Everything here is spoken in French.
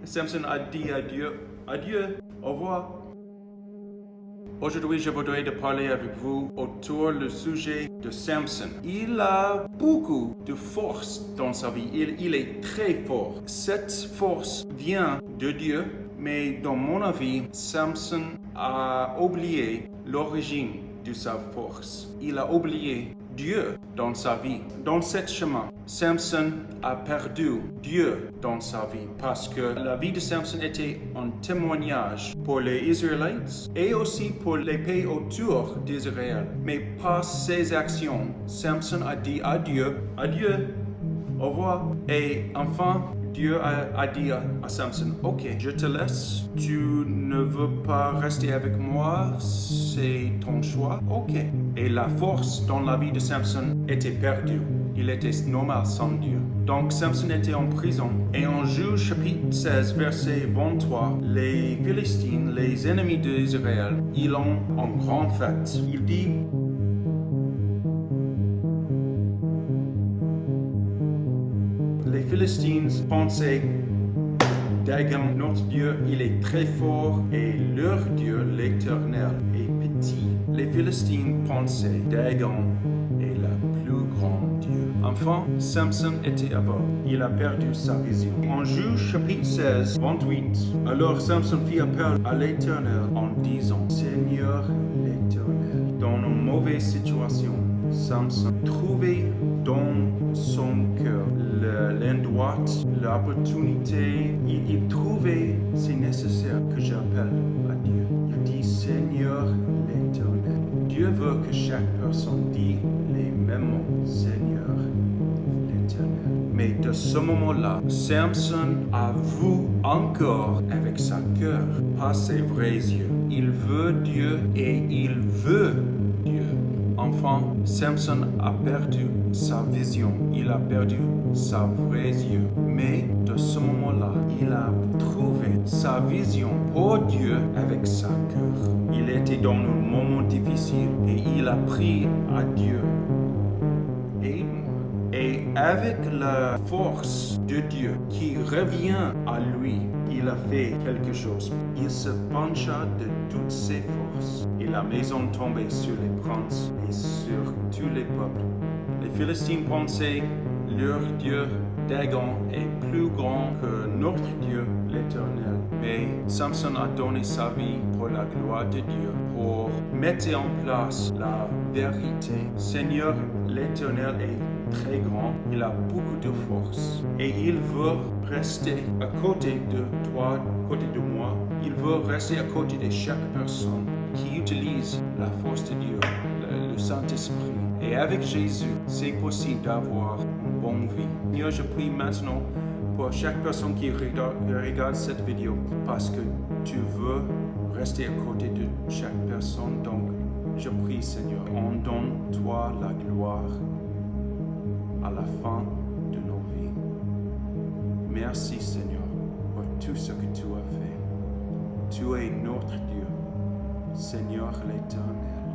Samson a dit à Dieu, adieu, au revoir. Aujourd'hui, je voudrais parler avec vous autour du sujet de Samson. Il a beaucoup de force dans sa vie. Il est très fort. Cette force vient de Dieu, mais dans mon avis, Samson a oublié l'origine de sa force. Il a oublié Dieu dans sa vie. Dans ce chemin, Samson a perdu Dieu dans sa vie parce que la vie de Samson était un témoignage pour les Israélites et aussi pour les pays autour d'Israël. Mais par ses actions, Samson a dit adieu, adieu, au revoir. Et enfin, Dieu a dit à Samson, ok, je te laisse, tu ne veux pas rester avec moi, c'est ton choix, ok. Et la force dans la vie de Samson était perdue. Il était normal sans Dieu. Donc Samson était en prison. Et en Juge chapitre 16, verset 23, les Philistines, les ennemis d'Israël, ils ont une grande fête. Il dit, les Philistines pensaient, Dagon, notre Dieu, il est très fort et leur Dieu, l'Éternel, est petit. Les Philistines pensaient, Dagon est le plus grand Dieu. Enfin, Samson était aveugle. Il a perdu sa vision. En Juge chapitre 16, 28, alors Samson fit appel à l'Éternel en disant, Seigneur l'Éternel, dans une mauvaise situation, Samson trouvait dans son cœur l'endroit, l'opportunité. Il trouvait c'est nécessaire que j'appelle à Dieu. Il dit Seigneur l'Éternel. Dieu veut que chaque personne dise les mêmes mots. Seigneur l'Éternel. Mais de ce moment-là, Samson a vu encore avec son cœur, pas ses vrais yeux. Il veut Dieu et il veut Dieu. Enfin, Samson a perdu sa vision, il a perdu sa vraie yeux. Mais de ce moment-là, il a trouvé sa vision pour Dieu avec sa cœur. Il était dans un moment difficile et il a prié à Dieu. Et avec la force de Dieu qui revient à lui, il a fait quelque chose. Il se pencha de toutes ses forces et la maison tombait sur les princes et sur tous les peuples. Les Philistins pensaient, leur Dieu Dagon est plus grand que notre Dieu l'Éternel. Mais Samson a donné sa vie pour la gloire de Dieu, pour mettre en place la vérité. Seigneur l'Éternel est très grand, il a beaucoup de force et il veut rester à côté de toi, à côté de moi. Il veut rester à côté de chaque personne qui utilise la force de Dieu, le Saint-Esprit. Et avec Jésus, c'est possible d'avoir une bonne vie. Seigneur, je prie maintenant pour chaque personne qui regarde cette vidéo parce que tu veux rester à côté de chaque personne. Donc, je prie, Seigneur, on donne-toi la gloire à la fin de nos vies. Merci, Seigneur, pour tout ce que tu as fait. Tu es notre Dieu, Seigneur l'Éternel.